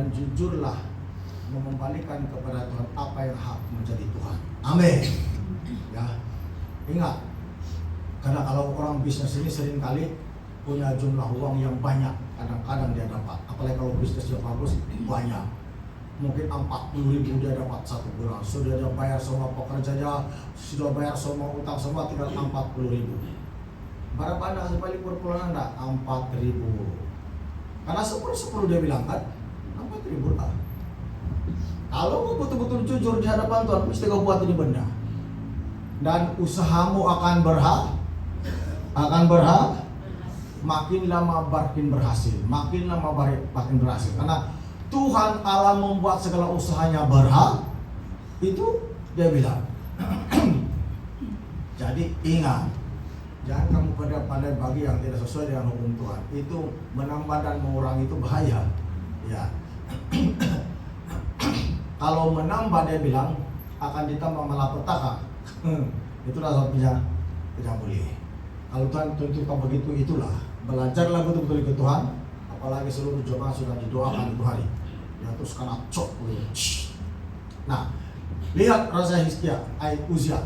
dan jujurlah mengembalikan kepada Tuhan apa yang hak menjadi Tuhan. Amin. Ya, ingat, karena kalau orang bisnis ini seringkali punya jumlah uang yang banyak, kadang-kadang dia dapat, apalagi kalau bisnisnya bagus, banyak. Mungkin 40.000 dia dapat satu bulan. Sudah dia bayar semua pekerjanya, sudah bayar semua utang semua, tinggal 40.000. Berapa Anda kasih balik per bulan Anda? 4.000. Karena 10 dia bilang kan, 4.000 lah. Kalau kau betul-betul jujur di hadapan Tuhan, mesti kau buat ini benda. Dan usahamu akan makin lama makin berhasil, makin lama makin berhasil. Karena Tuhan Allah membuat segala usahanya itu dia bilang. Jadi ingat, jangan kamu pandai bagi yang tidak sesuai dengan hukum Tuhan. Itu menambah dan mengurangi itu bahaya. Ya. Kalau menambah dia bilang akan ditambah malapetaka. Itulah sebabnya tidak boleh. Kalau Tuhan tunjukkan begitu, itulah belajarlah betul-betul ke Tuhan. Apalagi seluruh jemaat sudah didoakan itu hari. Ya terus karena cok. Nah, lihat Raja Hizkia, Uzia.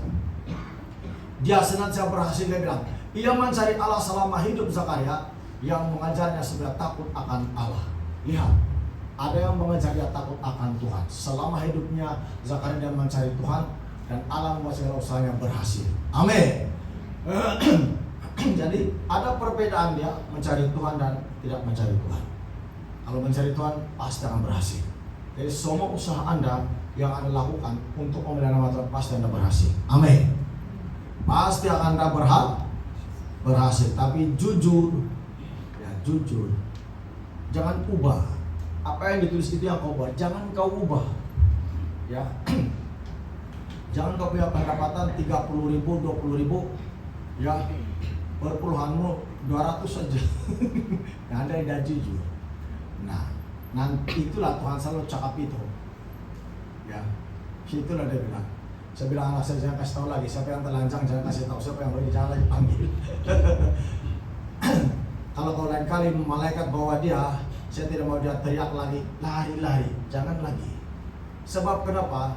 Dia senantiasa berhasil, dia bilang, ia mencari Allah selama hidup Zakaria, yang mengajarnya sebenarnya takut akan Allah. Lihat, ada yang mengajar dia takut akan Tuhan. Selama hidupnya Zakaria dia mencari Tuhan, dan Allah membuat segala usahanya berhasil. Amin. Jadi ada perbedaan dia mencari Tuhan dan tidak mencari Tuhan. Kalau mencari Tuhan pasti akan berhasil. Jadi semua usaha Anda yang Anda lakukan untuk memelihara nama Tuhan pasti Anda berhasil. Amin. Pasti akan Anda berhasil. Tapi jujur, ya jujur. Jangan ubah. Apa yang ditulis itu yang kau buat, jangan kau ubah. Ya. Jangan kau punya pendapatan 30.000, 20.000, ya perpuluhanmu 200 saja. Nah, Anda tidak jujur. Nah, nanti itulah Tuhan selalu cakap itu. Ya, itulah dia bilang. Saya bilang anak saya jangan kasih tahu lagi. Siapa yang telanjang jangan kasih tahu. Siapa yang pergi jangan lagi panggil. Kalau kau lain kali malaikat bawa dia, saya tidak mau dia teriak lagi, lari-lari, jangan lagi. Sebab kenapa?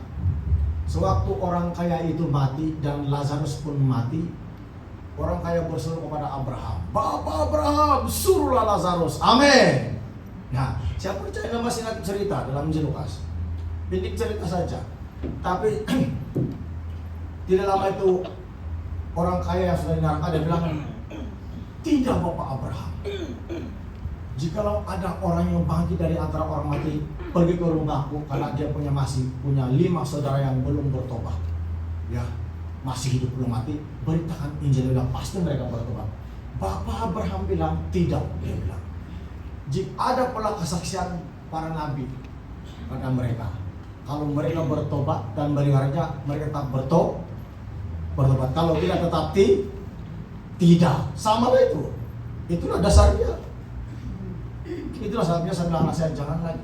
Sewaktu orang kaya itu mati dan Lazarus pun mati, orang kaya berseru kepada Abraham, Bapak Abraham, suruhlah Lazarus. Amin. Nah, saya percaya masih nanti cerita dalam Injil Lukas. Pindik cerita saja. Tapi tidak lama itu orang kaya yang sudah di neraka dia bilang, tidak Bapak Abraham. Jikalau ada orang yang bangkit dari antara orang mati, pergi ke rumahku, karena dia masih punya 5 saudara yang belum bertobat. Ya, masih hidup belum mati, beritakan Injil, bilang pasti mereka bertobat. Bapak Abraham bilang tidak, dia bilang. Jika ada pula kesaksian para nabi pada mereka, kalau mereka bertobat dan meliharinya, mereka tetap bertobat. Kalau tidak tetap tidak, sama itu. Itulah dasarnya. Itulah sebabnya saya bilang anak saya jangan lagi.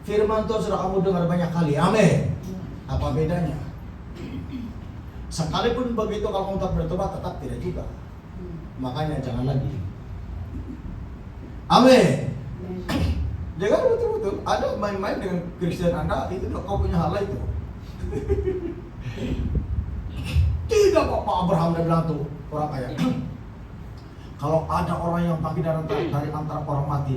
Firman Tuhan sudah kamu dengar banyak kali. Amin. Apa bedanya? Sekalipun begitu kalau kamu tetap bertobat, tetap tidak juga. Makanya jangan lagi. Amin. Jangan betul-betul ada main-main dengan Kristen Anda, itu kau punya hal itu. Tidak Bapak Abraham dia bilang tuh orang kaya. Kalau ada orang yang bangkit dari antara orang mati,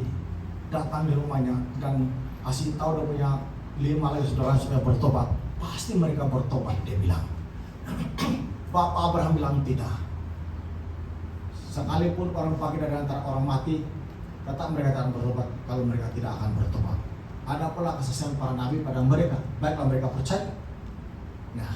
datang di rumahnya dan kasih tahu dia punya 5 lagi saudara sudah bertobat, pasti mereka bertobat, dia bilang. Bapak Abraham bilang tidak. Sekalipun orang bangkit dari antara orang mati, tetap mereka akan bertobat kalau mereka tidak akan bertobat. Ada pula kesaksian para nabi pada mereka, baiklah mereka percaya. Nah,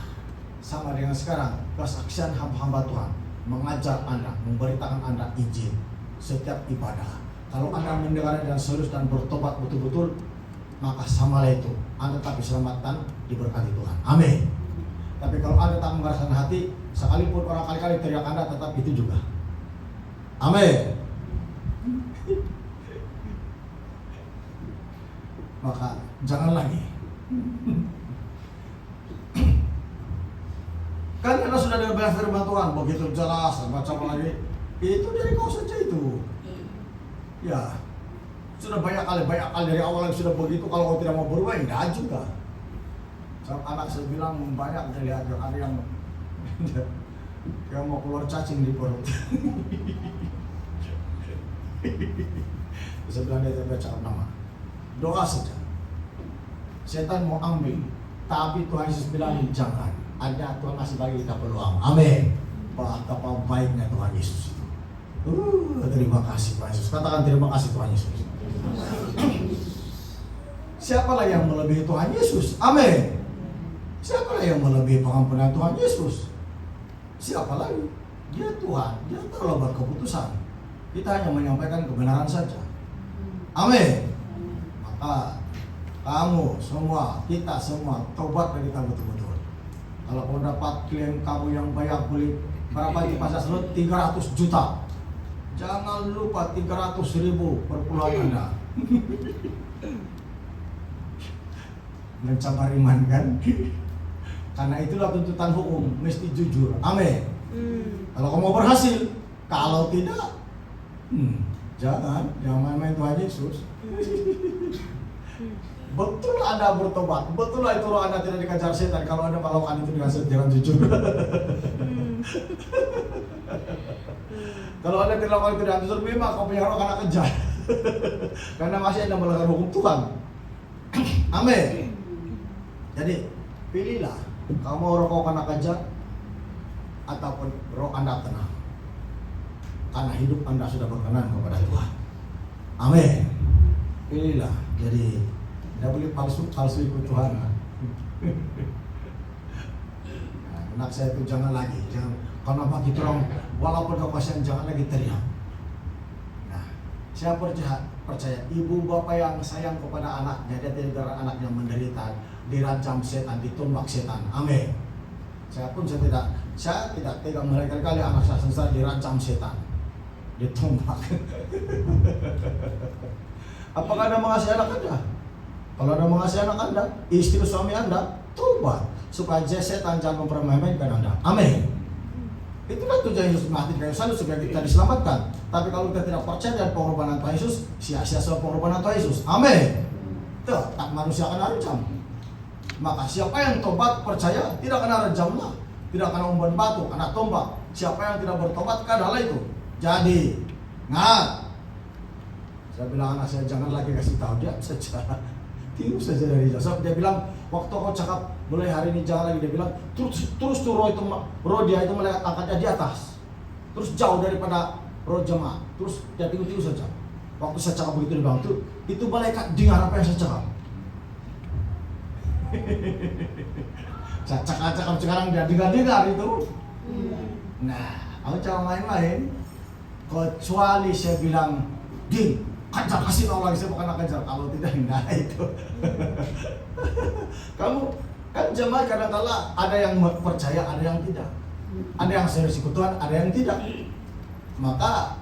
sama dengan sekarang kesaksian hamba-hamba Tuhan mengajar Anda, memberitakan Anda Injil setiap ibadah. Kalau Anda mendengarnya dengan serius dan bertobat betul-betul, maka samalah itu Anda tetap diselamatkan, diberkati Tuhan. Amin. Tapi kalau Anda tak mengeraskan hati, sekalipun orang kali-kali teriak Anda, tetap itu juga. Amin. Maka jangan lagi. Kan Anda sudah dengar firman Tuhan begitu jelas, macam lagi. Itu dari kau saja itu. Ya, Sudah banyak kali dari awal yang sudah begitu. Kalau kau tidak mau berubah, ya enggak juga. Saat anak saya bilang banyak lihat ada yang mau keluar cacing di perut. Saya bilang dia baca nama. Doa saja. Setan mau ambil, tapi Tuhan Yesus bilang jangan. Ada Tuhan masih bagi kita peluang. Amin. Betapa baiknya Tuhan Yesus. Terima kasih Tuhan Yesus. Katakan terima kasih Tuhan Yesus. Siapalah yang melebihi Tuhan Yesus? Amin. Siapalah yang melebihi pengampunan Tuhan Yesus? Siapa lagi? Dia Tuhan. Dia telah berkeputusan. Kita hanya menyampaikan kebenaran saja. Amin. Maka kamu semua, kita semua tobat dari kita betul-betul. Kalau kau dapat klaim kamu yang banyak beli berapa di pasar selalu 300 juta. Jangan lupa 300.000 per pulau Anda. Mencabar iman kan? Karena itulah tuntutan hukum, mesti jujur. Amin. Kalau kamu mau berhasil, kalau tidak, jangan main-main Tuhan Yesus. Betul Anda bertobat, betul itu Anda tidak dikejar setan. Kalau Anda melakukan itu dengan setia jujur. Kalau Anda tidak melakukan itu dengan jujur, memang kau punya roh akan kejar. Karena masih Anda melanggar hukum Tuhan. Amin. Jadi pilihlah, kamu roh kau akan kejar ataupun roh Anda tenang. Karena hidup Anda sudah berkenan kepada Tuhan. Amin. Pilihlah. Jadi tidak boleh palsu ikut Tuhan. Anak saya itu jangan lagi, jangan. Karena bagi orang walaupun kau kasihan jangan lagi teriak. Nah, saya percaya ibu bapak yang sayang kepada anaknya, dia tidak anaknya menderita, dirancam setan, ditumbak setan. Amin. Saya tidak tega melihat kali anak saya sengsara dirancam setan, ditumbak. Apakah Anda mengasihi anak Anda? Kalau Anda mengasihi anak Anda, istri suami Anda, tobat supaya setan jangan mempermainkan Anda. Amin. Itulah tujuan Yesus mati di kayu salib supaya kita diselamatkan. Tapi kalau kita tidak percaya dengan pengorbanan Tuhan Yesus, sia-sia semua pengorbanan Tuhan Yesus. Amin. Tetap manusia akan rejam. Maka siapa yang tobat percaya tidak akan rejamlah, tidak akan umpan batu, anak tombak. Siapa yang tidak bertobat adalah itu. Jadi, ingat. Saya bilang anak saya jangan lagi kasih tahu dia saja. Tiru saja dari jauh. Dia bilang waktu kau cakap mulai hari ini jangan lagi, dia bilang terus tuh roh dia itu melihat angkatnya di atas, terus jauh daripada roh jemaat, terus dia tiru saja. Waktu saya cakap begitu dia bilang itu malaikat dengar apa yang saya cakap. Saya cakap sekarang dia dengar itu. Nah, aku jangan main-main. Kecuali saya bilang ding, kejar, kasih tahu lagi saya bukan anak kejar. Kalau tidak, enggak itu. Kamu kan jemaat kadang-kala ada yang percaya, ada yang tidak. Ada yang serius ikut Tuhan, ada yang tidak. Maka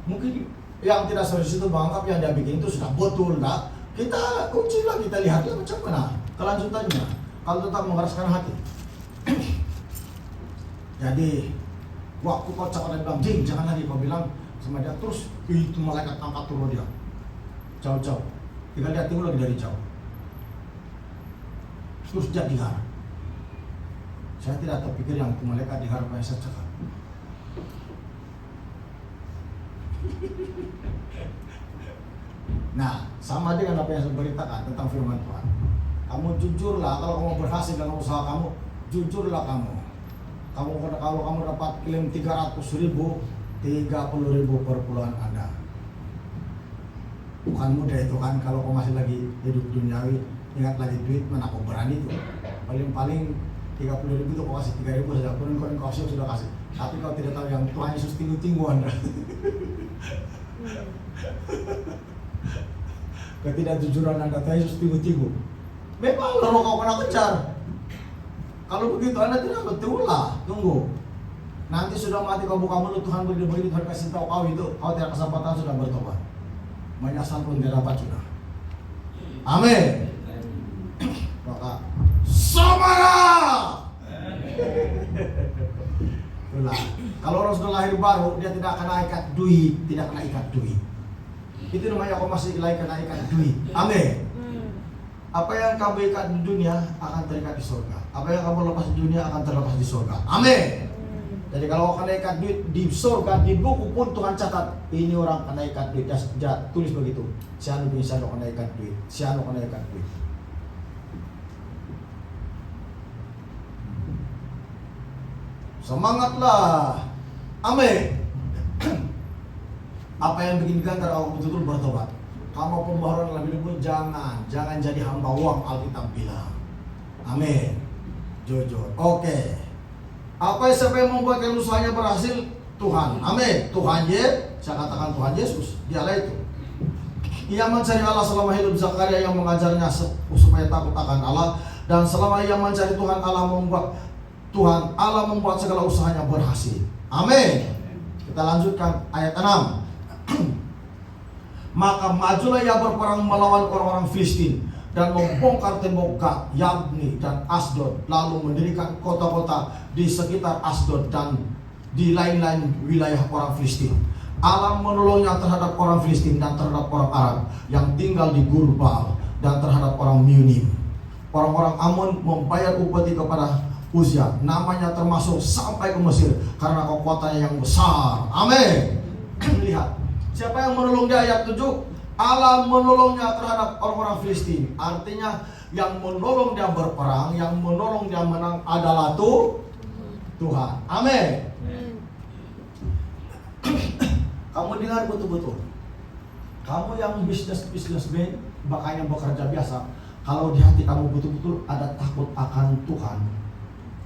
mungkin yang tidak serius itu menganggap yang dia bikin itu sudah betul, enggak? Kita uji lah, kita lihatlah macam mana kelanjutannya. Kalau tetap mengeraskan hati. Jadi waktu kau cakap dan bilang, "Jing, jangan lagi," kau bilang sama dia, terus itu malaikat angkat turun dia jauh-jauh, tinggal dia tunggu lagi dari jauh, terus dia diharap. Saya tidak terpikir yang itu malaikat diharap yang saya cakap. Nah, sama dengan apa yang saya beritakan tentang firman Tuhan. Kamu jujurlah, kalau kamu berhasil dalam usaha kamu, jujurlah kamu. Kalau kamu dapat klaim 300.000, 30.000 per bulan Anda. Bukan mudah itu kan, kalau kau masih lagi hidup duniawi, ingat lagi duit, mana kau berani itu. Paling 30.000 itu kau kasih 3.000 saja, kurang kau sudah kasih. Tapi kau tidak tahu yang Tuhan Yesus tinggu-tinggu Anda. Ketidakjujuran Anda, Tuhan Yesus tinggu-tinggu. Memang kalau kau pernah kejar. Kalau begitu Anda tidak betul lah, tunggu. Nanti sudah mati kau buka mulut, Tuhan begitu Tuhan kasih tahu kau itu, kau tidak kesempatan sudah bertobat. Menyesal pun tidak dapat sudah. Amin. Maka semangat. Itulah. Kalau orang sudah lahir baru, dia tidak akan ikat duit, Itu namanya kau masih lagi kenaikan duit. Amin. Apa yang kamu ikat di dunia akan terikat di surga. Apa yang kamu lepas di dunia akan terlepas di surga. Amin. Jadi kalau kau ikat duit di surga, di buku pun Tuhan catat, ini orang kena ikat duit. Tulis begitu. Si anu bisa kena ikat duit. Si anu kena ikat duit. Semangatlah. Amin. Apa yang bikin gantar aku betul-betul bertobat. Kamu pembaharuan lebih dulu, jangan jadi hamba uang, Alkitab bilang. Amin. Jujur. Oke. Apa siapa yang membuat usahanya berhasil? Tuhan. Amin. Tuhan saya katakan Tuhan Yesus. Dialah itu. Ia mencari Allah selama hidup. Zakaria yang mengajarnya supaya takut akan Allah, dan selama ia mencari Tuhan Allah membuat segala usahanya berhasil. Amin. Kita lanjutkan ayat 6. Maka majulah ia berperang melawan orang-orang Filistin dan membongkar tembok Gat, Yabni dan Asdod, lalu mendirikan kota-kota di sekitar Asdod dan di lain-lain wilayah orang Filistin. Allah menolongnya terhadap orang Filistin dan terhadap orang Arab yang tinggal di Gurbal dan terhadap orang Miunim. Orang-orang Amon membayar upeti kepada Uzia, namanya termasuk sampai ke Mesir karena kekuatannya yang besar. Amin. Lihat. Siapa yang menolong dia? Ayat 7. Allah menolongnya terhadap orang-orang Filistin. Artinya yang menolong dia berperang, yang menolong dia menang adalah Tuhan. Amin. Kamu dengar betul-betul. Kamu yang businessman, makanya bekerja biasa. Kalau di hati kamu betul-betul ada takut akan Tuhan,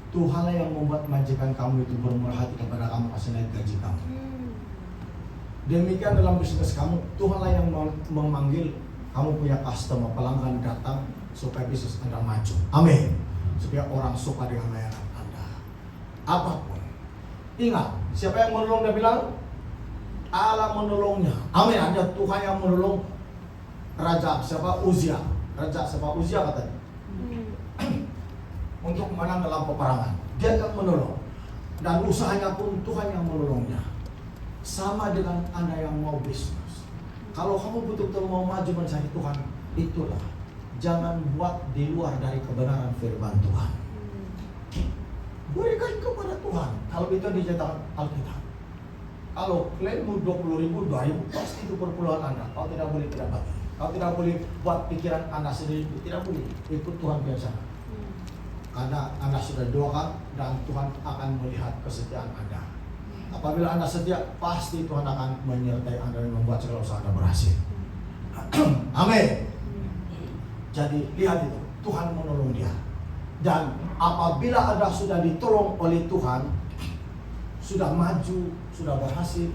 Tuhanlah yang membuat majikan kamu itu bermurah hati kepada kamu, kasih naik gaji kamu. Demikian dalam bisnis kamu, Tuhanlah yang memanggil kamu punya customer, pelanggan datang supaya bisnis Anda maju. Amin. Supaya orang suka dengan layanan Anda. Apapun. Ingat, siapa yang menolong dia bilang? Allah menolongnya. Amin. Ada Tuhan yang menolong Raja siapa? Uzia. Raja siapa? Uzia katanya. Untuk menang dalam peperangan. Dia akan menolong. Dan usahanya pun Tuhan yang menolongnya. Sama dengan Anda yang mau bisnis. Kalau kamu betul-betul mau maju mencari Tuhan, itulah. Jangan buat di luar dari kebenaran firman Tuhan. Berikan kepada Tuhan. Kalau itu dicetak Alkitab. Kalau klaimmu 20.000, 2.000, pasti itu perpuluhan Anda. Kau tidak boleh tidak bagi. Kau tidak boleh buat pikiran Anda sendiri. Tidak boleh. Ikut Tuhan biasa. Karena Anda sudah doakan dan Tuhan akan melihat kesetiaan Anda. Apabila Anda setia, pasti Tuhan akan menyertai Anda dan membuat segala usaha Anda berhasil. Amin. Jadi lihat itu, Tuhan menolong dia. Dan apabila Anda sudah ditolong oleh Tuhan, sudah maju, sudah berhasil,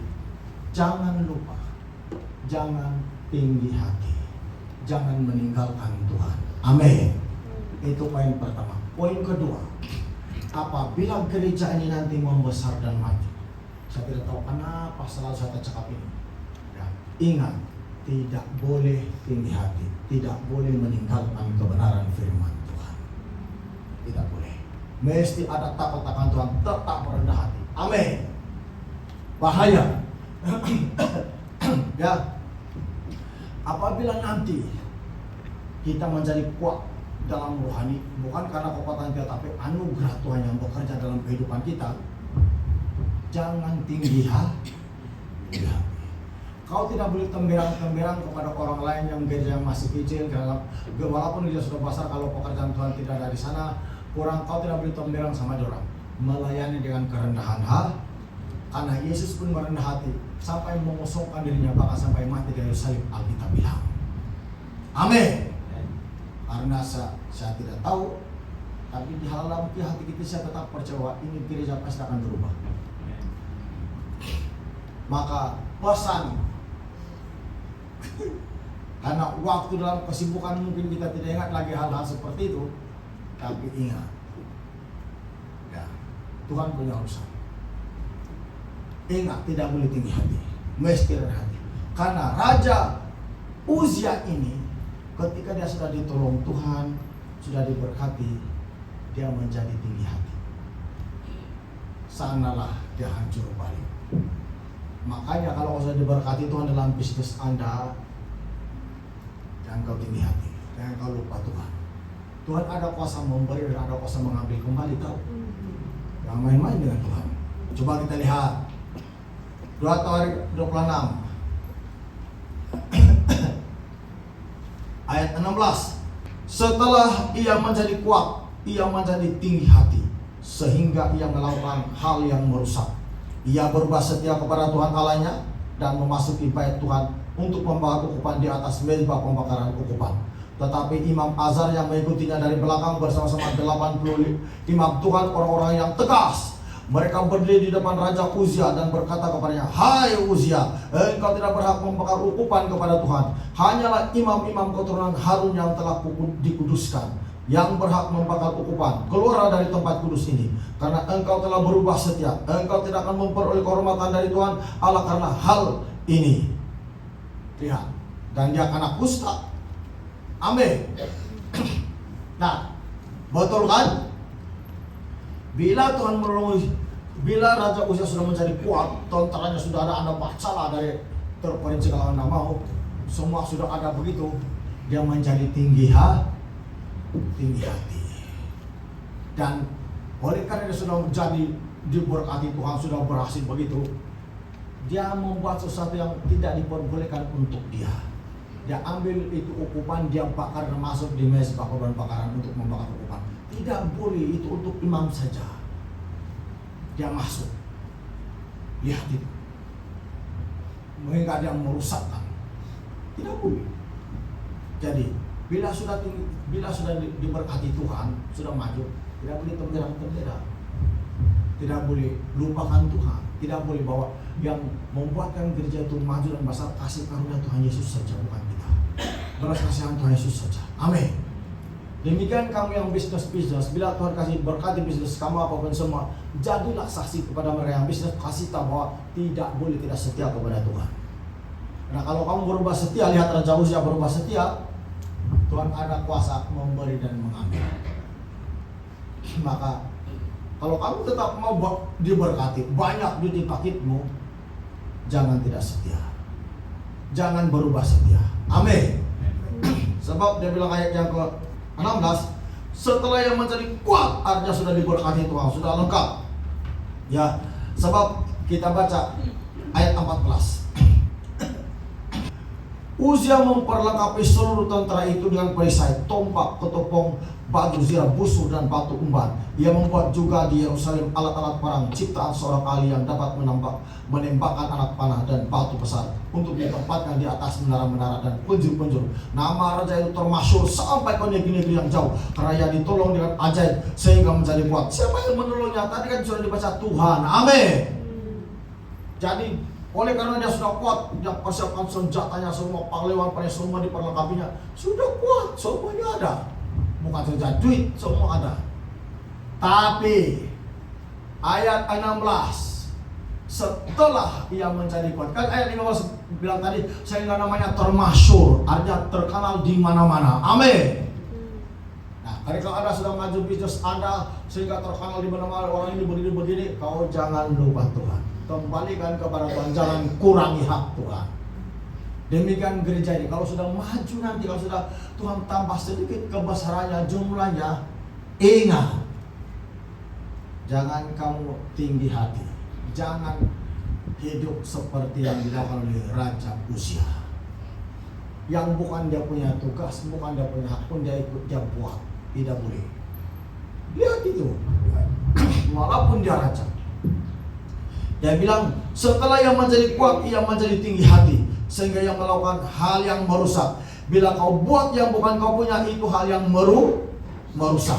jangan lupa, jangan tinggi hati, jangan meninggalkan Tuhan. Amin. Itu poin pertama. Poin kedua, apabila gereja ini nanti membesar dan maju, saya tidak tahu kenapa selalu saya cakap ini. Ya, ingat, tidak boleh tinggi hati, tidak boleh meninggalkan kebenaran firman Tuhan. Tidak boleh. Mesti ada takut akan Tuhan, tetap rendah hati. Amin. Bahaya. Ya. Apabila nanti kita menjadi kuat dalam rohani, bukan karena kekuatan kita, tapi anugerah Tuhan yang bekerja dalam kehidupan kita. Jangan tinggi hati. Ya. Kau tidak boleh temberang-temberang kepada orang lain yang gereja yang masih kecil. Walaupun dia sudah besar, kalau pekerjaan Tuhan tidak ada di sana, kau tidak boleh temberang sama dia orang. Melayani dengan kerendahan hati. Karena Yesus pun merendah hati sampai mengosongkan dirinya, bahkan sampai mati dari salib, Alkitab bilang. Amin. Karena saya tidak tahu, tapi di dalam hati kita saya tetap percaya ini gereja pasti akan berubah. Maka pesan, karena waktu dalam kesibukan mungkin kita tidak ingat lagi hal-hal seperti itu, tapi ingat, ya, Tuhan punya urusan. Ingat, tidak boleh tinggi hati, mesti rendah hati. Karena Raja Uzia ini, ketika dia sudah ditolong Tuhan, sudah diberkati, dia menjadi tinggi hati. Sanalah dia hancur balik. Makanya kalau sudah diberkati Tuhan dalam bisnis Anda, jangan kau tinggi hati, jangan kau lupa Tuhan. Tuhan ada kuasa memberi dan ada kuasa mengambil kembali, tahu? Jangan main-main dengan Tuhan. Coba kita lihat 2 Tawarik 26 ayat 16. Setelah ia menjadi kuat, ia menjadi tinggi hati, sehingga ia melakukan hal yang merusak. Ia berubah setia kepada Tuhan Allahnya dan memasuki bait Tuhan untuk membakar ukupan di atas mezbah pembakaran ukupan. Tetapi Imam Azar yang mengikutinya dari belakang bersama-sama 80 imam Tuhan, orang-orang yang tegas. Mereka berdiri di depan Raja Uzia dan berkata kepadanya, "Hai Uzia, engkau tidak berhak membakar ukupan kepada Tuhan. Hanyalah imam-imam keturunan Harun yang telah dikuduskan yang berhak membakar ukupan. Keluar dari tempat kudus ini, karena engkau telah berubah setia. Engkau tidak akan memperoleh kehormatan dari Tuhan Allah karena hal ini." Lihat, dan dia anak kusta. Amin. Nah, betul kan? Bila Tuhan menolong, bila Raja Uzia sudah menjadi kuat, tentaranya sudah ada, Anda bacalah dari terperinci kalau Anda mau, semua sudah ada begitu, dia menjadi tinggi hati. Dan oleh karena dia sudah menjadi diberkati Tuhan, sudah berhasil begitu, dia membuat sesuatu yang tidak diperbolehkan untuk dia. Dia ambil itu ukupan, dia bakar dan masuk di mezbah korban bakaran untuk membakar ukupan. Tidak boleh, itu untuk imam saja. Dia masuk. Lihat itu. Mereka dia merusakkan. Tidak boleh. Jadi, bila sudah diberkati Tuhan, sudah maju, tidak boleh tergerak-tergerak. Tidak boleh lupakan Tuhan. Tidak boleh bawa yang membuatkan gereja itu maju dan besar, kasih karunia Tuhan Yesus saja, bukan kita. Belas kasihan Tuhan Yesus saja. Amin. Demikian kamu yang bisnis, bila Tuhan kasih berkati bisnis kamu apapun semua, jadilah saksi kepada mereka yang bisnis, kasih tahu bahwa tidak boleh tidak setia kepada Tuhan. Nah, kalau kamu berubah setia, lihat Raja Uzia berubah setia, Tuhan ada kuasa memberi dan mengambil. Maka kalau kamu tetap mau diberkati, banyak duit di paketmu, jangan tidak setia, jangan berubah setia. Amin. Sebab dia bilang ayat yang ke-16, setelah yang menjadi kuat, artinya sudah diberkati Tuhan, sudah lengkap. Ya, sebab kita baca ayat 14. Uzia memperlengkapi seluruh tentara itu dengan perisai, tombak, ketopong, batu zirah, busur, dan batu umban. Ia membuat juga di Yerusalem alat-alat perang ciptaan seorang ahli yang dapat menembakkan anak panah dan batu besar untuk ditempatkan di atas menara-menara dan penjuru-penjuru. Nama raja itu termasyhur sampai ke negeri-negeri yang jauh karena ia ditolong dengan ajaib sehingga menjadi kuat. Siapa yang menolongnya? Tadi kan sudah dibaca Tuhan. Amin. Jadi oleh karena dia sudah kuat, dia persiapkan senjatanya semua, panglima semua diperlengkapinya, sudah kuat, semuanya ada. Bukan saja duit, semua ada. Tapi ayat 16, setelah ia menjadi kuat, kan ayat 15 bilang tadi, sehingga namanya termasyhur, artinya terkenal di mana-mana. Amin. Nah, kalau Anda sudah maju bisnis Anda sehingga terkenal di mana-mana, orang ini begini-begini, kau jangan lupa Tuhan. Kembalikan kepada Tuhan, jangan kurangi hak Tuhan. Demikian gereja ini, kalau sudah maju nanti, kalau sudah Tuhan tambah sedikit kebesarannya, jumlahnya, ingat, jangan kamu tinggi hati, jangan hidup seperti yang dilakukan oleh Raja Uzia, yang bukan dia punya tugas, bukan dia punya hak pun dia ikut, dia buat. Tidak boleh. Lihat itu, walaupun dia raja. Dia bilang, setelah yang menjadi kuat, ia menjadi tinggi hati, sehingga yang melakukan hal yang merusak. Bila kau buat yang bukan kau punya, itu hal yang merusak.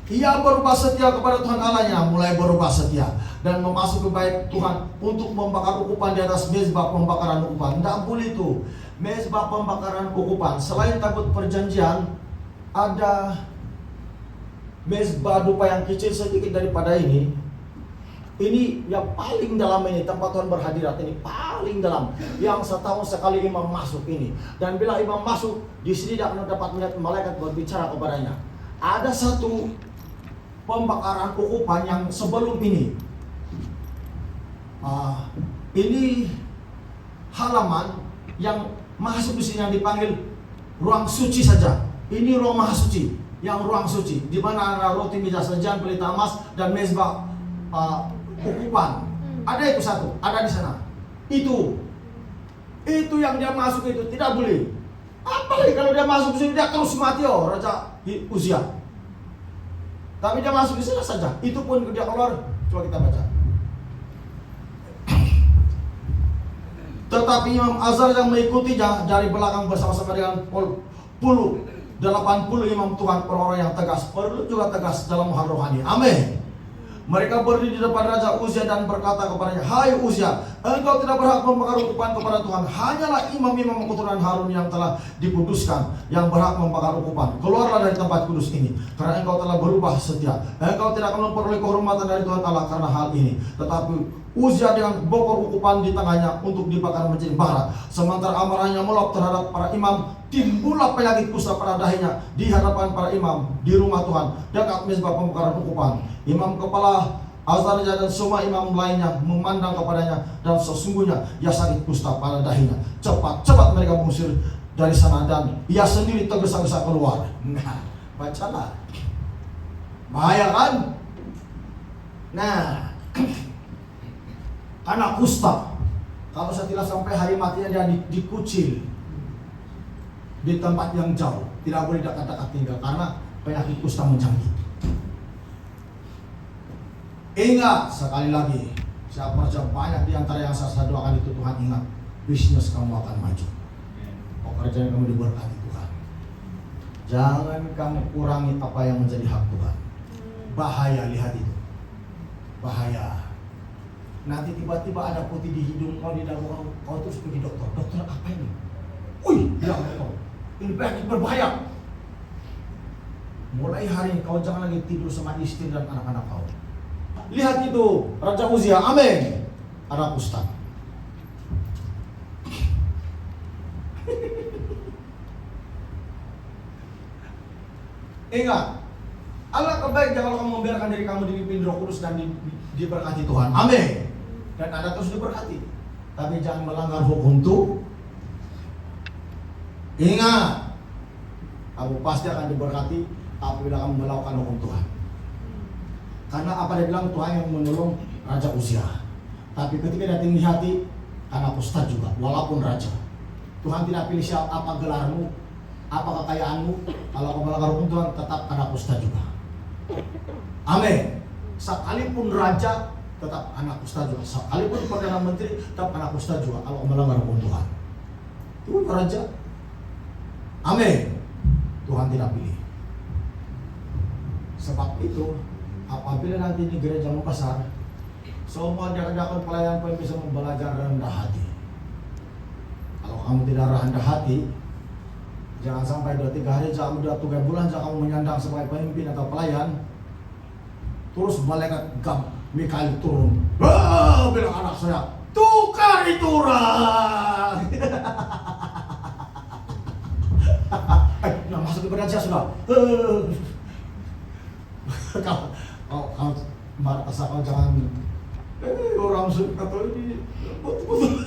Ia berubah setia kepada Tuhan Allahnya, mulai berubah setia dan memasuki bait Tuhan untuk membakar ukupan di atas mezbah pembakaran ukupan. Tidak boleh itu. Mezbah pembakaran ukupan, selain tabut perjanjian, ada mezbah dupa yang kecil sedikit daripada ini. Ini yang paling dalam ini, tempat Tuhan berhadirat ini paling dalam. Yang setahun sekali imam masuk ini. Dan bila imam masuk, di sini dia akan dapat melihat malaikat berbicara kepadanya. Ada satu pembakaran ukupan yang sebelum ini. Ini halaman yang maha suci yang dipanggil ruang suci saja. Ini ruang maha suci, yang ruang suci di mana ada roti meja sajian, pelita emas dan mezbah ukupan. Ada itu satu, ada di sana. Itu yang dia masuk itu tidak boleh. Apalagi kalau dia masuk sini dia terus mati Raja Uzia. Tapi dia masuk di sana saja. Itu pun dia keluar. Coba kita baca. Tetapi Imam Azhar yang mengikutinya dari belakang bersama-sama dengan 80 imam Tuhan, orang-orang yang tegas, perlu juga tegas dalam hal rohani. Amin. Mereka berdiri di depan Raja Uzia dan berkata kepadanya, "Hai Uzia, engkau tidak berhak membakar ukupan kepada Tuhan. Hanyalah imam-imam keturunan Harun yang telah dikuduskan yang berhak membakar ukupan. Keluarlah dari tempat kudus ini, karena engkau telah berubah setia. Engkau tidak akan memperoleh kehormatan dari Tuhan Allah karena hal ini." Tetapi Uzia dengan bokor ukupan di tangannya untuk dibakar menjadi bara. Sementara amarahnya meluap terhadap para imam, timbullah penyakit kusta pada dahinya di hadapan para imam di rumah Tuhan dekat mezbah pembakaran ukupan. Imam kepala Azarja dan semua imam lainnya memandang kepadanya, dan sesungguhnya ia sakit kusta pada dahinya. Cepat-cepat mereka mengusir dari sana dan ia sendiri tergesa-gesa keluar. Nah, bacalah. Bahaya kan? Nah, karena kusta, kalau setelah sampai hari matinya dia dikucil di tempat yang jauh, tidak boleh dekat-dekat tinggal karena penyakit kusta menjangkit. Ingat sekali lagi, saya percaya banyak di antara yang saya doakan itu, Tuhan ingat, bisnis kamu akan maju, pekerjaan kamu diberkati Tuhan. Jangan kamu kurangi apa yang menjadi hak Tuhan. Bahaya, lihat itu, bahaya. Nanti tiba-tiba ada putih di hidung kau, di dagu kau terus pergi dokter. Dokter apa ini? Wih, bilang kau, ini penyakit berbahaya. Mulai hari ini kau jangan lagi tidur sama istri dan anak-anak kau. Lihat itu, Raja Uzia, amin. Ada kusta. Ingat, Allah kebaik kalau kamu membiarkan diri kamu dipimpin Roh Kudus dan diberkati Tuhan. Amin. Dan Anda terus diberkati. Tapi jangan melanggar hukum Tuhan. Ingat, kamu pasti akan diberkati apabila kamu melakukan hukum Tuhan. Karena apa dia bilang, Tuhan yang menolong Raja Uzia. Tapi ketika dia tinggi hati, karena kusta juga, walaupun raja. Tuhan tidak pilih siapa, apa gelarmu, apa kekayaanmu. Kalau kamu melanggar hukum Tuhan, tetap karena kusta juga. Amin. Sekalipun raja, tetap anak kusta juga. Sekalipun Perdana Menteri, tetap anak kusta juga kalau melanggar hukum Tuhan. Itu raja. Amin. Tuhan tidak pilih. Sebab itu, apabila nanti di gereja membesar, semua diadakan pelayan pun bisa belajar rendah hati. Kalau kamu tidak rendah hati, jangan sampai 2-3 hari, jangan 2-3 bulan, jangan kamu menyandang sebagai pemimpin atau pelayan, terus malaikat Mikail turun, bilang anak saya, tukar itu orang. Nah, masuk ke gereja sudah. Kau asal kau jangan orang suka atau ini betul-betul.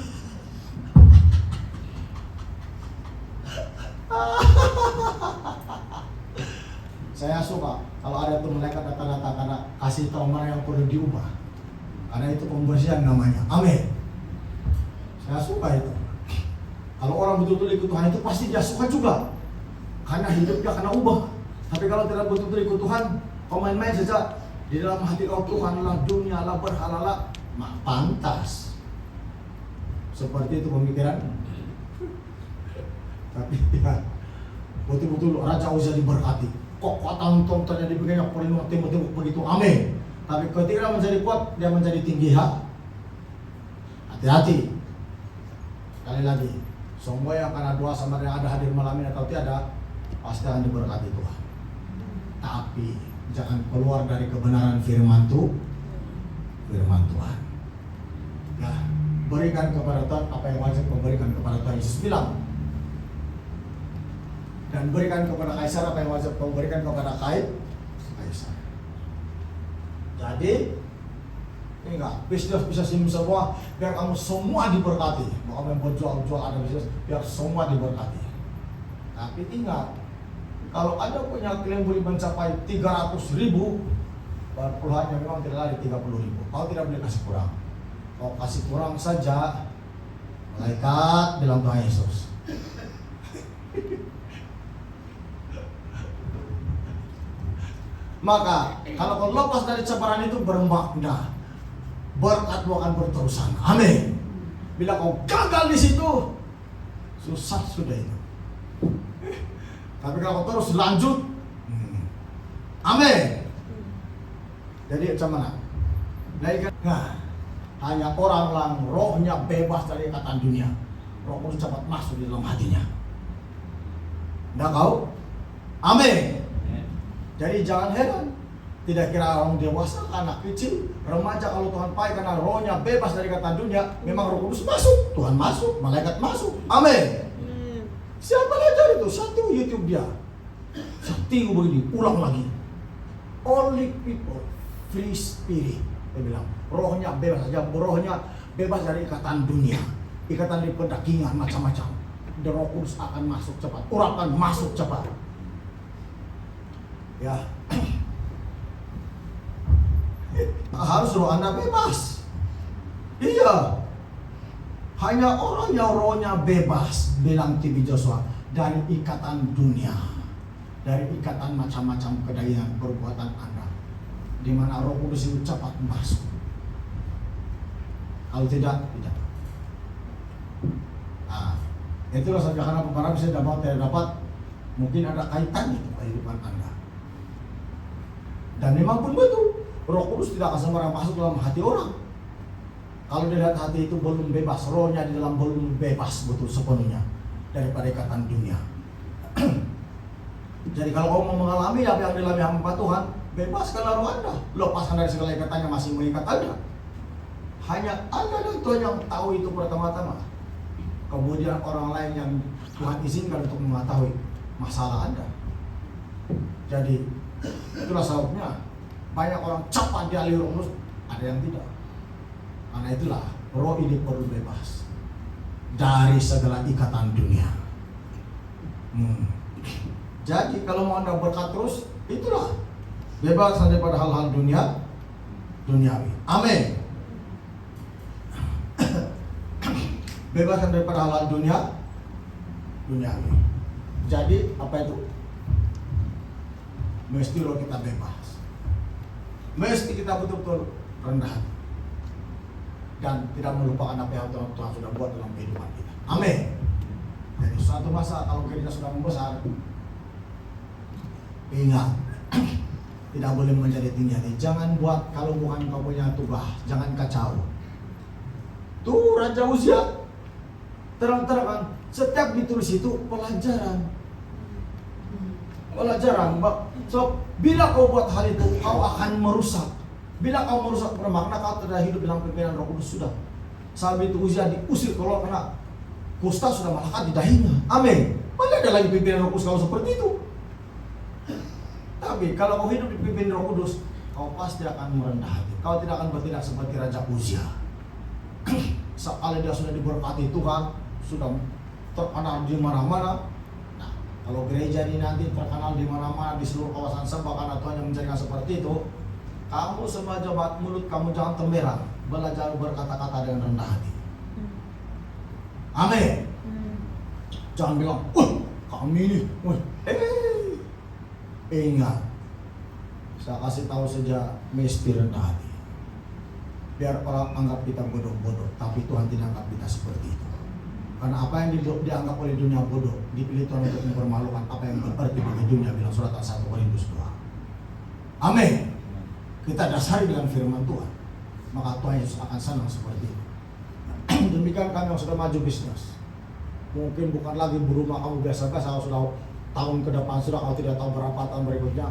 Saya suka kalau ada tuh malaikat datang-datang karena kasih tahu mana yang perlu diubah. Karena itu pembersihan namanya. Amin. Saya suka itu. Kalau orang betul-betul ikut Tuhan itu pasti dia suka juga. Karena hidupnya karena ubah. Tapi kalau tidak betul-betul ikut Tuhan, kau main-main saja di dalam hati kau, Tuhanlah, dunialah, berhalalah, pantas. Seperti itu pemikiran. Tapi ya, betul-betul Raja Uzia diberkati. Kekuatan tontonnya diberikan penuh tembok-tembok begitu. Amin. Tapi ketika dia menjadi kuat, dia menjadi tinggi hati-hati. Sekali lagi, semua yang karena doa sama yang ada hadir malam ini atau tiada, pasti akan diberkati Tuhan. Tapi jangan keluar dari kebenaran firman Tuhan. Ya, berikan kepada Tuhan apa yang wajib memberikan kepada Tuhan. Yesus bilang, dan berikan kepada Kaisar apa yang wajib memberikan kepada Kaisar. Jadi Enggak, bisnis bisa semua, biar kamu semua diberkati. Mau kamu yang berjual ada bisnis, biar semua diberkati. Tapi ingat, kalau Anda punya klien boleh mencapai 300.000, perpuluhannya memang tidak lari 30.000. Kau tidak boleh kasih kurang. Kau kasih kurang saja, malaikat bilang Tuhan Yesus. Maka kalau kau lepas dari cobaan itu bermakna berkatmu akan berterusan. Amin. Bila kau gagal di situ, susah sudah itu. Tapi kalau kau terus lanjut, amin. Jadi macam mana? Nah, hanya orang yang rohnya bebas dari ikatan dunia, Roh Kudus cepat masuk di dalam hatinya. Nah kau? Amin. Jadi jangan heran, tidak kira orang dewasa, anak kecil, remaja, kalau Tuhan pakai karena rohnya bebas dari ikatan dunia, memang Roh Kudus masuk, Tuhan masuk, malaikat masuk. Amin. Siapa ajar itu? Satu YouTube dia. Satu begini, ulang lagi. Only people, free spirit. Dia bilang, rohnya bebas saja, rohnya bebas dari ikatan dunia, ikatan di pendakingan macam-macam. Dan Roh Kudus akan masuk cepat, urapan masuk cepat. Ya, harus roh Anda bebas. Iya, hanya orang yang rohnya bebas, bilang TV Joshua, dari ikatan dunia, dari ikatan macam-macam kedagingan perbuatan Anda, di mana Roh Kudus itu cepat masuk. Kalau tidak. Nah, itulah saja karena beberapa bisa dapat tidak dapat, mungkin ada kaitan itu kehidupan Anda. Dan memang pun betul, Roh Kudus tidak akan sembarang masuk dalam hati orang. Kalau dilihat hati itu belum bebas, rohnya di dalam belum bebas betul sepenuhnya daripada ikatan dunia. Jadi kalau kamu mau mengalami apa yang dialami hamba Tuhan, bebaskanlah roh Anda, lepaskan dari segala ikatan yang masih mengikat Anda. Hanya Anda dan Tuhan yang tahu itu pertama-tama. Kemudian orang lain yang Tuhan izinkan untuk mengetahui masalah Anda. Jadi itulah sebabnya banyak orang cepat dialiri Roh Kudus, ada yang tidak. Karena itulah roh ini perlu bebas dari segala ikatan dunia. Jadi kalau mau Anda berkat terus, itulah bebas daripada hal-hal duniawi. Amin. Bebas daripada hal-hal duniawi. Jadi apa itu? Mesti roh kita bebas. Mesti kita betul-betul rendah hati dan tidak melupakan apa yang Tuhan sudah buat dalam kehidupan kita. Amin. Jadi suatu masa kalau kita sudah membesar, ingat, tidak boleh menjadi tinggi hati. Jangan buat kalau bukan kau punya tugas, jangan kacau. Tuh Raja Uzia terang-terangan setiap ditulis itu pelajaran. So, bila kau buat hal itu, kau akan merusak. Bila kau merusak bermakna kau tidak hidup dalam pimpinan Roh Kudus sudah. Saat itu Uzia diusir keluar karena kusta sudah melekat di dahinya. Amin. Mana ada lagi pimpinan Roh Kudus kalau seperti itu? Tapi kalau kau hidup di pimpinan Roh Kudus, kau pasti akan merendah hati. Kau tidak akan bertindak seperti Raja Uzia. Sekali dia sudah diberkati Tuhan, sudah terkenal di mana-mana. Kalau gereja ini nanti terkenal di mana-mana di seluruh kawasan sembah karena Tuhan yang menjadikan seperti itu, kamu semua jabat mulut kamu jangan temberang, belajar berkata-kata dengan rendah hati. Amin. Jangan bilang, kami ini, ingat, saya kasih tahu saja mesti rendah hati. Biar orang anggap kita bodoh-bodoh, tapi Tuhan tidak anggap kita seperti itu. Karena apa yang dianggap oleh dunia bodoh, dipilih Tuhan untuk mempermalukan apa yang berarti bagi dunia, bilang surat 1 Korintus 2. Amin. Kita dasari dengan firman Tuhan, maka Tuhan Yesus akan senang seperti itu. Demikian kami yang sudah maju bisnis, mungkin bukan lagi berumah kamu biasa-biasa, kalau sudah tahun ke depan, sudah kau tidak tahu berapa tahun berikutnya.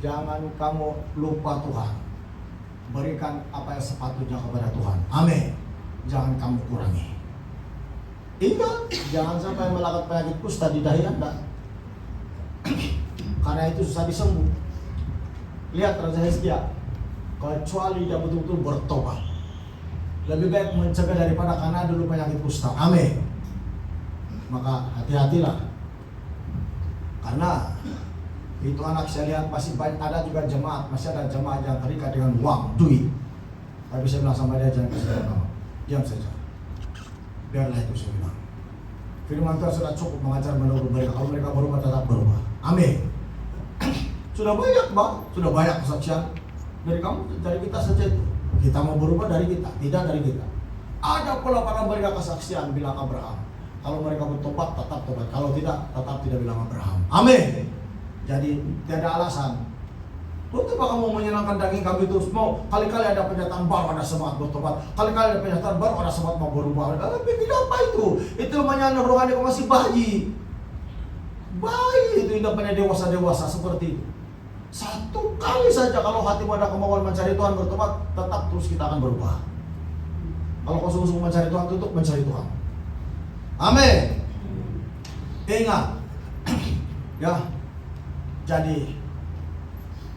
Jangan kamu lupa Tuhan, berikan apa yang sepatutnya kepada Tuhan. Amin. Jangan kamu kurangi. Ingat, jangan sampai melakukan penyakit kusta di dahi Anda. Karena itu susah disembuh. Lihat Raja Hizkia, kecuali dia betul-betul bertobat. Lebih baik mencegah daripada karena dulu penyakit kusta. Amin. Maka hati-hatilah. Karena itu anak saya lihat masih banyak, ada juga jemaat, masih ada jemaat yang terikat dengan uang, duit. Tapi saya bilang sama dia, jangan kasih tahu, diam saja. Biarlah itu, saya bilang. Firman Tuhan sudah cukup mengajar menurut mereka. Kalau mereka berubah, tetap berubah. Amin. Sudah banyak, Bang. Sudah banyak kesaksian dari kamu, dari kita saja itu. Kita mau berubah dari kita, tidak dari kita. Ada pula para mereka kesaksian bilang Abraham. Kalau mereka bertobat, tetap tobat. Kalau tidak, tetap tidak bilang Abraham. Amin. Jadi tidak ada alasan. Untuk apa kamu menyenangkan daging kami itu? Mau kali-kali ada pernyataan baru, ada semangat bertobat. Kali-kali ada pernyataan baru, ada semangat mau berubah. Tapi tidak apa itu? Itu namanya rohani kau masih bayi. Bayi itu tidak pernah dewasa-dewasa seperti itu. Satu kali saja kalau hatimu ada kemauan mencari Tuhan bertobat, tetap terus kita akan berubah. Kalau kau sungguh-sungguh mencari Tuhan, tutup mencari Tuhan. Amin. Ingat, ya. Jadi,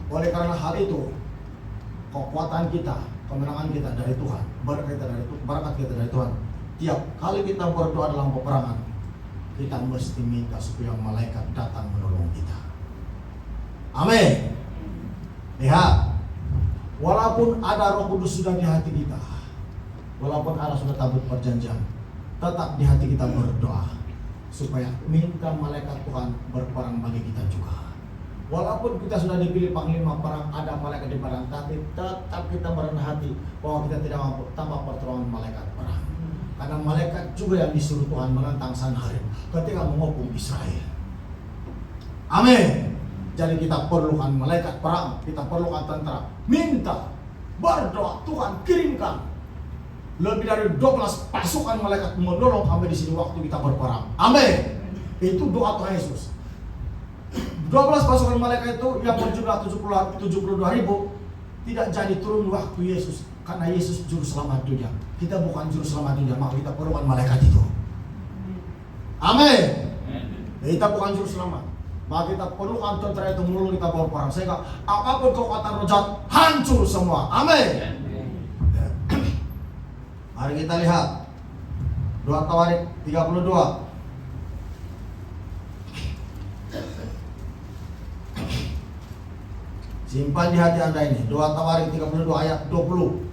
oleh karena hal itu, kekuatan kita, kemenangan kita dari Tuhan, berkat kita dari Tuhan. Tiap kali kita berdoa dalam peperangan, kita mesti minta supaya malaikat datang menolong kita. Amin. Lihat, walaupun ada Roh Kudus sudah di hati kita, walaupun Allah sudah tabut perjanjian, tetap di hati kita berdoa supaya minta malaikat Tuhan berperang bagi kita juga. Walaupun kita sudah dipilih panglima perang, ada malaikat di perang, tapi tetap kita merendah hati bahwa kita tidak mampu tanpa pertolongan malaikat perang. Karena malaikat juga yang disuruh Tuhan menentang Sanherib ketika menghukum Israel. Amin. Jadi kita perlukan malaikat perang, kita perlukan tentara. Minta, berdoa, Tuhan kirimkan lebih dari 12 pasukan malaikat menolong kami di sini waktu kita berperang. Amin. Itu doa Tuhan Yesus. 12 pasukan malaikat itu yang berjumlah 72.000 tidak jadi turun waktu Yesus, karena Yesus juru selamat dunia. Kita bukan juru selamat dunia, maka kita perlukan malaikat itu. Amin. Kita bukan juru selamat, maka kita perlukan tentara itu menolong kita berperang sehingga apapun kekuatan roh jahat hancur semua. Amin. Mari kita lihat 2 Tawarik 32. Simpan di hati Anda ini. 2 Tawarik 32 ayat 20.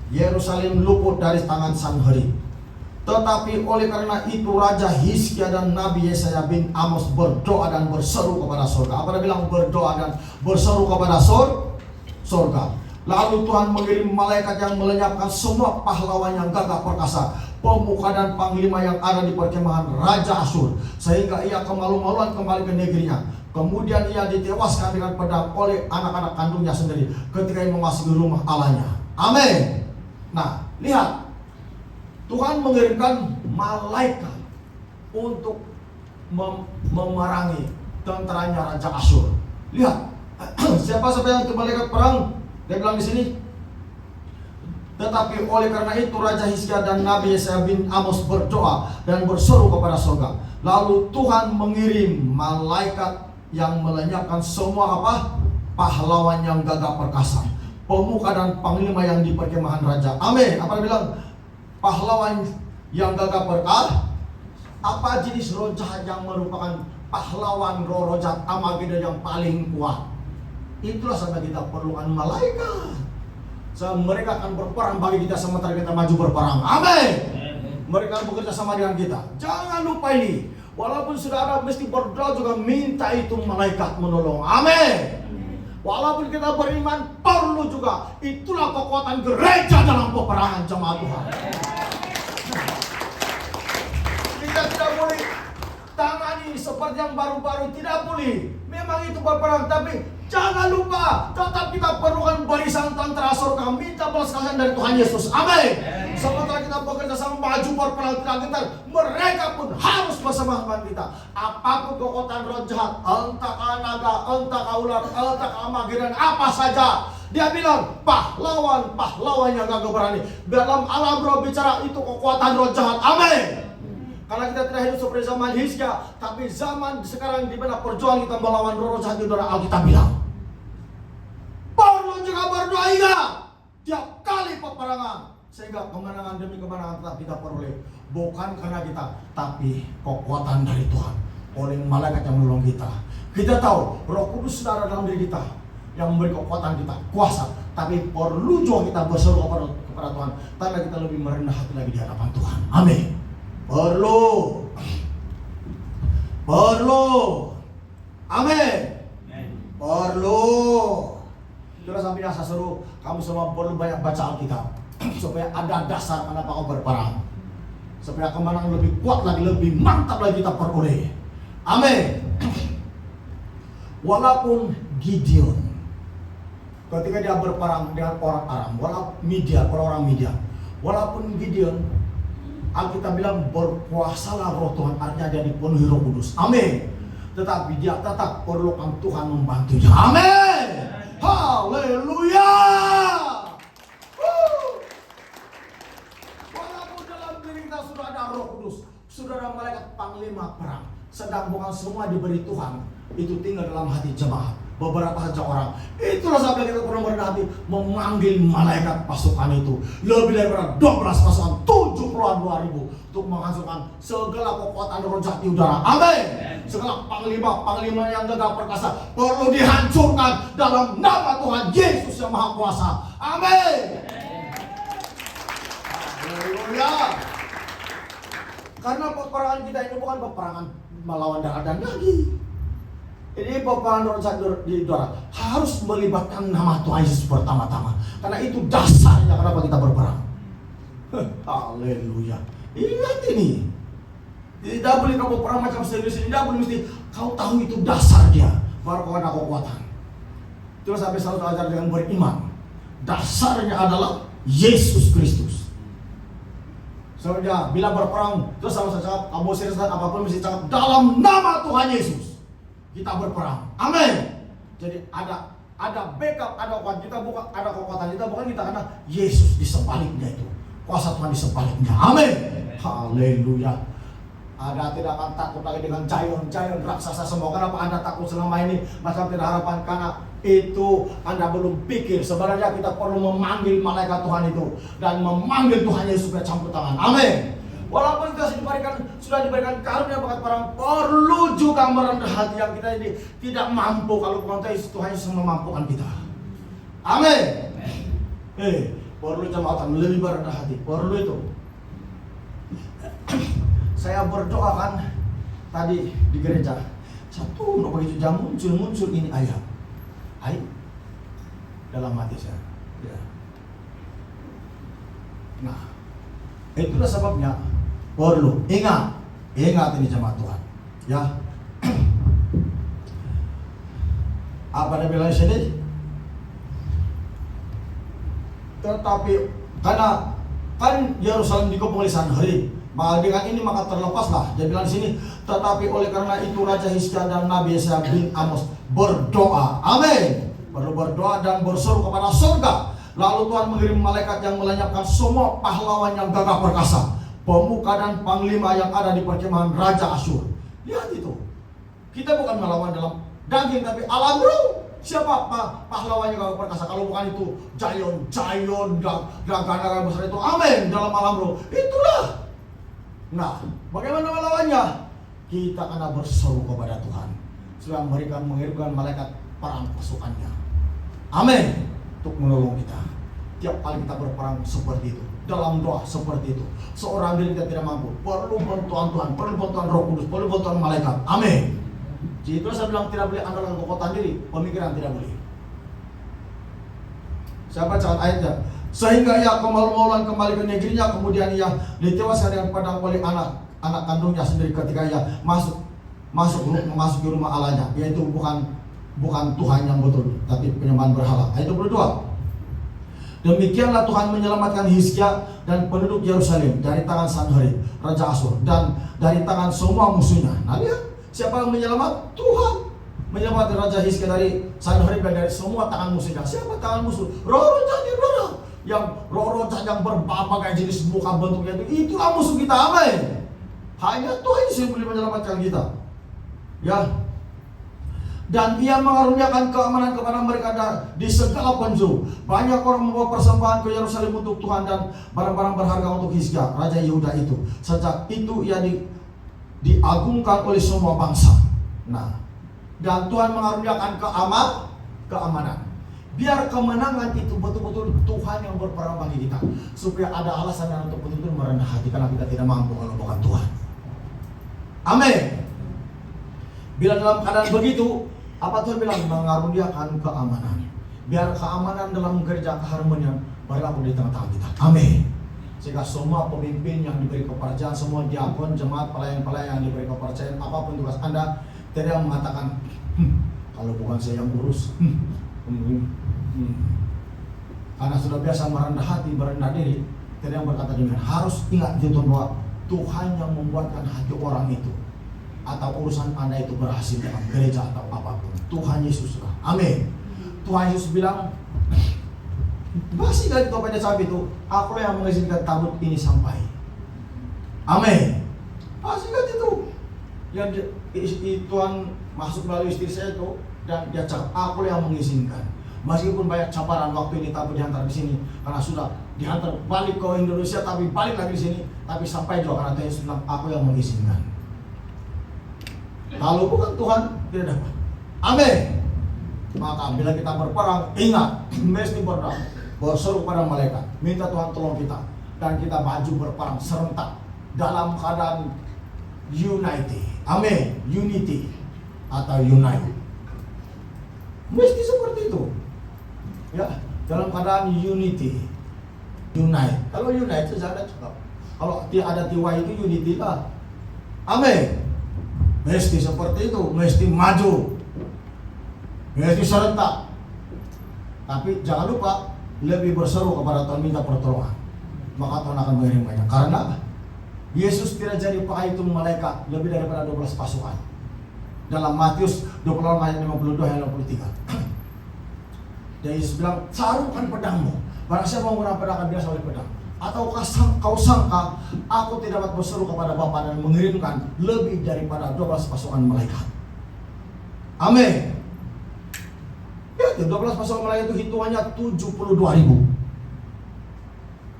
Yerusalem luput dari tangan Sanherib. Tetapi oleh karena itu Raja Hizkia dan Nabi Yesaya bin Amos berdoa dan berseru kepada surga. Apa dia bilang? Berdoa dan berseru kepada surga. Lalu Tuhan mengirim malaikat yang melenyapkan semua pahlawan yang gagah perkasa, pemuka dan panglima yang ada di perkemahan Raja Asyur, sehingga ia kemalu-maluan kembali ke negerinya. Kemudian ia ditewaskan dengan pedang oleh anak-anak kandungnya sendiri ketika ia memasuki rumah Allahnya. Amin. Nah, lihat, Tuhan mengirimkan malaikat untuk memerangi tentaranya Raja Asyur. Lihat, siapa yang itu malaikat perang? Dia bilang di sini. Tetapi oleh karena itu Raja Hizkia dan Nabi Yesaya bin Amos berdoa dan berseru kepada surga. Lalu Tuhan mengirim malaikat yang melenyapkan semua pahlawan yang gagah perkasa, pemuka dan panglima yang di perkemahan raja. Amin. Apa dia bilang? Pahlawan yang gagah perkasa. Apa jenis roh jahat yang merupakan pahlawan roh jahat Armageddon yang paling kuat? Itulah sampai kita perlukan malaikat. So, mereka akan berperang bagi kita sementara kita maju berperang. Amin. Mereka bekerja sama dengan kita. Jangan lupa ini. Walaupun sudah ada mesti berdoa juga minta itu malaikat menolong. Amin. Walaupun kita beriman perlu juga. Itulah kekuatan gereja dalam peperangan jemaat Tuhan. Kita tidak boleh tangani seperti yang baru-baru, tidak boleh. Memang itu berperang, tapi jangan lupa tetap kita perlukan barisan tentara surga. Minta belas kasihan dari Tuhan Yesus. Amin. Sementara kita bekerja sama maju berperang tidak gentar, mereka pun harus bersama-sama kita. Apapun kekuatan roh jahat, entah naga, entah ular, entah Armageddon, apa saja, dia bilang pahlawan yang gagah berani. Dalam alam roh bicara itu kekuatan roh jahat. Amin. Karena kita tidak hidup seperti zaman Hizkia, tapi zaman sekarang di mana perjuangan kita melawan roh jahat itu, Alkitab bilang perlu juga ingat, tiap kali peperangan, sehingga kemenangan demi kemenangan tetap kita peroleh. Bukan karena kita, tapi kekuatan dari Tuhan. Oleh malaikat yang menolong kita. Kita tahu Roh Kudus sudah ada dalam diri kita, yang memberi kekuatan kita, kuasa. Tapi perlu juga kita berseru kepada Tuhan, tanda kita lebih merendah hati lagi di hadapan Tuhan. Amin. Perlu. Amin. Perlu. Itulah sampainya saya seru, kamu semua perlu banyak baca Alkitab supaya ada dasar kenapa kau berperang, supaya kemenangan lebih kuat lagi, lebih mantap lagi kita peroleh. Amin. Walaupun Gideon ketika dia berperang dengan orang Aram, orang Midian, walaupun Gideon, Alkitab bilang berkuasalah roh Tuhan, artinya dia dipenuhi Roh Kudus. Amin. Tetapi dia tetap perlukan Tuhan membantunya. Amin. Haleluya. Walaupun dalam diri kita sudah ada Roh Kudus, sudah ada malaikat panglima perang, sedang bukan semua diberi Tuhan, itu tinggal dalam hati jemaat. Beberapa saja orang. Itulah sampai kita perlu merendah hati memanggil malaikat pasukan itu. Lebih daripada 12 pasukan, 72.000 untuk menghancurkan segala kekuatan roh jahat di udara. Amin. Segala panglima yang gagah perkasa perlu dihancurkan dalam nama Tuhan Yesus yang Maha Kuasa. Amin. Haleluya. Karena peperangan kita ini bukan peperangan melawan darah dan daging. Ini peperangan roh jahat di udara harus melibatkan nama Tuhan Yesus pertama-tama. Karena itu dasarnya kenapa kita berperang. Haleluya. Ingat ini. Tidak boleh kamu perang macam serius. Tidak boleh mesti kau tahu itu dasar dia. Baru kau ada kekuatan. Terus sampai selalu ajar dengan beriman. Dasarnya adalah Yesus Kristus. Soalnya bila berperang, terus sama saya cakap, kamu serius dan apapun mesti cakap dalam nama Tuhan Yesus. Kita berperang. Amin. Jadi ada backup, ada kekuatan kita, bukan ada kekuatan kita, bukan kita, karena Yesus di sebaliknya itu. Kuasa Tuhan di sebaliknya. Amin. Haleluya. Anda tidak akan takut lagi dengan giant raksasa semua. Kenapa Anda takut selama ini? Macam tidak harapan, karena itu Anda belum pikir. Sebenarnya kita perlu memanggil malaikat Tuhan itu dan memanggil Tuhan Yesus supaya campur tangan. Amin. Walaupun kita sudah diberikan karunia bakat perang, perlu juga merendah hati yang kita ini tidak mampu. Kalau bukan Tuhan Yesus memampukan kita. Amin. Perlu jemaat lebih merendah hati. Perlu itu. Saya berdoa kan tadi di gereja. Satu, begitu jam muncul ini ayat. Hai, dalam hati saya. Ya. Nah, itulah sebabnya. Perlu ingat ini jemaat Tuhan, ya. Apa dia bilang sini? Tetapi karena kan Yerusalem dikepung oleh Sanherib, maka dengan ini maka terlepaslah. Dia bilang di sini, tetapi oleh karena itu Raja Hizkia dan Nabi Yesaya bin Amos berdoa. Amin. Perlu berdoa dan berseru kepada surga. Lalu Tuhan mengirim malaikat yang melenyapkan semua pahlawan yang gagah perkasa, pemuka dan panglima yang ada di perkemahan Raja Asyur. Lihat itu. Kita bukan melawan dalam daging, tapi alam roh. Siapa pahlawan yang gagah perkasa? Kalau bukan itu giant gagah besar itu. Amin. Dalam alam roh. Itulah. Nah, bagaimana melawannya? Kita akan berseru kepada Tuhan supaya mengirimkan malaikat perang pasukannya. Amin. Untuk menolong kita. Tiap kali kita berperang seperti itu, dalam doa seperti itu, seorang diri kita tidak mampu, perlu bantuan Tuhan, perlu bantuan Roh Kudus, perlu bantuan malaikat. Amin. Jadi itu saya bilang tidak boleh andalkan kekuatan diri, pemikiran tidak boleh. Saya baca ayatnya. Sehingga ia kemalu-maluan kembali ke negerinya, kemudian ia ditewaskan dengan pedang oleh anak kandungnya sendiri ketika ia masuk ke rumah Allahnya, yaitu bukan Tuhan yang betul, tapi penyembahan berhala. Ayat 22. Demikianlah Tuhan menyelamatkan Hizkia dan penduduk Yerusalem dari tangan Sanherib, Raja Asyur, dan dari tangan semua musuhnya. Nah lihat, siapa yang menyelamat? Tuhan. Menyelamatkan Raja Hizkia dari Sanherib dan dari semua tangan musuhnya. Siapa tangan musuh? Roh-roh jahat di udara. Yang roh-roh jahat yang berbagai jenis muka bentuknya itu, itulah musuh kita. Amin. Hanya Tuhan yang boleh menyelamatkan kita. Ya. Dan ia mengaruniakan keamanan kepada mereka di segala penjuru. Banyak orang membawa persembahan ke Yerusalem untuk Tuhan dan barang-barang berharga untuk Hizkia, raja Yehuda itu. Sejak itu ia diagungkan oleh semua bangsa. Nah, dan Tuhan mengaruniakan keamanan. Biar kemenangan itu betul-betul Tuhan yang berperang bagi kita, supaya ada alasan untuk betul-betul merendah hati karena kita tidak mampu kalau bukan Tuhan. Amin. Bila dalam keadaan begitu, apa Tuhan bilang? Mengaruniakan keamanan. Biar keamanan dalam gereja, keharmonian berlaku di tengah-tengah kita. Amin. Sehingga semua pemimpin yang diberi kepercayaan, semua diakon, jemaat, pelayan-pelayan yang diberi kepercayaan, apapun tugas Anda, tidak mengatakan, kalau bukan saya yang urus. Karena sudah biasa merendah hati, merendah diri, tidak yang berkata demikian. Harus ingat itu bahwa Tuhan yang membuatkan hati orang itu atau urusan Anda itu berhasil dalam gereja atau apapun. Tuhan Yesus lah. Amin. Tuhan Yesus bilang, masih dari topengnya sapi itu, aku yang mengizinkan tabut ini sampai. Amin. Masih kan itu. Yang Tuhan masuk melalui istri saya itu, dan dia cakap, aku yang mengizinkan. Meskipun banyak cabaran waktu ini tabut dihantar di sini, karena sudah dihantar balik ke Indonesia, tapi balik lagi di sini, tapi sampai juga karena Tuhan Yesus bilang, aku yang mengizinkan. Kalau bukan Tuhan, tidak dapat. Amin. Maka bila kita berperang, ingat, mesti berdoa, berseru kepada malaikat, minta Tuhan tolong kita, dan kita maju berperang serentak dalam keadaan unity. Amin. Unity atau unite. Mesti seperti itu. Ya, dalam keadaan unity. Unite. Kalau unite saja ada cukup. Kalau ada tiwa itu unity lah. Amin. Mesti seperti itu, mesti maju, mesti serentak. Tapi jangan lupa lebih berseru kepada Tuhan, minta pertolongan, maka Tuhan akan mengirimkannya. Karena Yesus tidak jadi pakai itu malaikat lebih daripada 12 pasukan. Dalam Matius 26 ayat 52 dan 53. Dan Yesus bilang, sarungkan pedangmu. Barang siapa menggunakan pedang akan binasa oleh pedang. Atau kau sangka aku tidak dapat berseru kepada Bapa dan mengirimkan lebih daripada 12 pasukan malaikat. Amin. Ya, 12 pasukan malaikat itu hitungannya 72.000.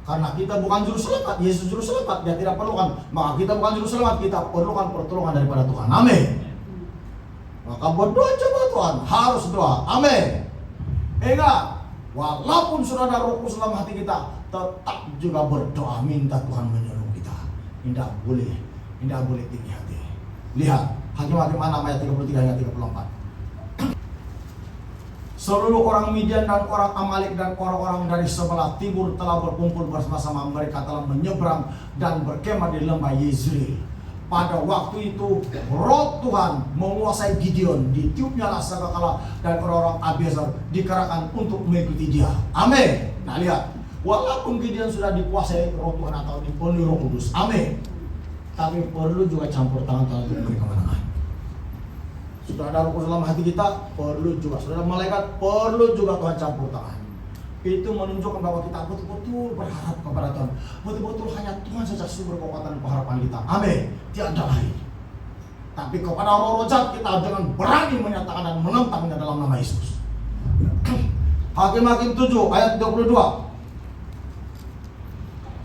Karena kita bukan juru selamat, Yesus juru selamat, dia tidak perlukan. Maka kita bukan juru selamat, kita perlukan pertolongan daripada Tuhan. Amin. Maka berdoa coba Tuhan, harus doa. Amin. Ingat, walaupun sudah ada Roh Kudus dalam hati kita, tetap juga berdoa, minta Tuhan menyerang kita. Tidak boleh tinggi hati. Lihat Hakim-Hakim 6 ayat 33 hingga 34. Seluruh orang Midian dan orang Amalek dan orang-orang dari sebelah timur telah berkumpul bersama-sama. Mereka telah menyeberang dan berkemah di lembah Yezreel. Pada waktu itu Roh Tuhan menguasai Gideon, ditiupnya sangkakala dan orang-orang Abiezer dikerahkan untuk mengikuti dia. Amin. Nah lihat, walaupun Gideon sudah dikuasai Roh Tuhan atau dipenuhi Roh Kudus, amin, tapi perlu juga campur tangan Tuhan untuk memberi kemenangan. Sudah ada Roh Kudus dalam hati kita, perlu juga. Sudah ada malaikat, perlu juga Tuhan campur tangan. Itu menunjukkan bahwa kita betul-betul berharap kepada Tuhan. Betul-betul hanya Tuhan saja sumber kekuatan dan pengharapan kita. Amin. Tiada lain. Tapi kepada roh-roh jahat kita dengan berani menyatakan dan menentangnya dalam nama Yesus. Hakim-Hakim 7 ayat 22.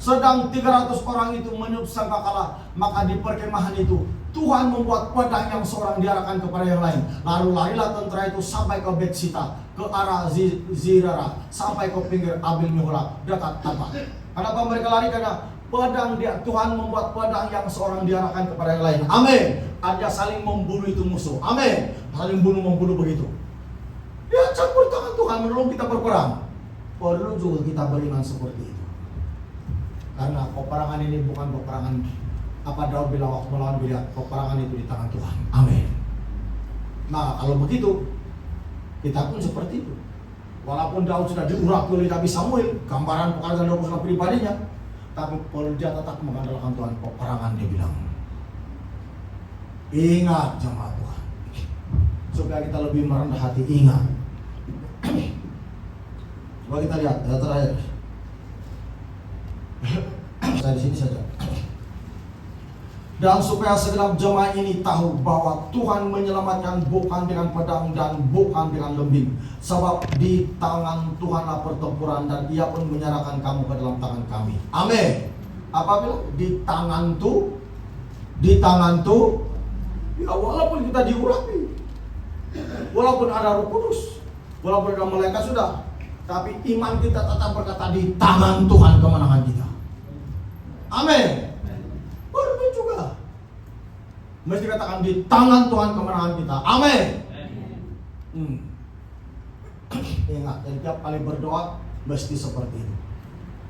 Sedang 300 orang itu meniup sangkakala, maka di perkemahan itu Tuhan membuat pedang yang seorang diarahkan kepada yang lain. Lalu larilah tentara itu sampai ke Betsita, ke arah Zirara, sampai ke pinggir Abel Mehola, dekat apa? Kenapa mereka lari? Karena pedang Tuhan membuat pedang yang seorang diarahkan kepada yang lain. Amin. Ada saling membunuh itu musuh. Amin. Saling membunuh begitu. Ya, campur tangan Tuhan menolong kita berperang. Perlu juga kita beriman seperti itu. Karena peperangan ini bukan peperangan apa Daud bilang waktu melawan Goliat, peperangan itu di tangan Tuhan. Amin. Nah, kalau begitu kita pun seperti itu. Walaupun Daud sudah diurapi oleh Nabi Samuel, gambaran pekerjaan Daud dalam pribadinya, tapi perlu dia tetap mengandalkan Tuhan. Peperangan dia bilang. Ingat jemaat Tuhan, supaya kita lebih merendah hati. Ingat. Coba kita lihat ayat terakhir. Saya di sini saja. Dan supaya segenap jemaah ini tahu bahwa Tuhan menyelamatkan bukan dengan pedang dan bukan dengan lembing. Sebab di tangan Tuhanlah pertempuran dan Ia pun menyerahkan kamu ke dalam tangan kami. Amin. Apa bilang? Di tangan tuh, ya walaupun kita diurapi, walaupun ada Roh Kudus, walaupun ada malaikat sudah, tapi iman kita tetap berkata di tangan Tuhan kemenangan kita. Amin. Berbeda juga. Mesti katakan di tangan Tuhan kemenangan kita. Amin. Ingat, setiap kali berdoa mesti seperti itu.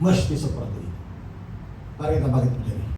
Mesti seperti itu. Mari kita bangkit berdiri.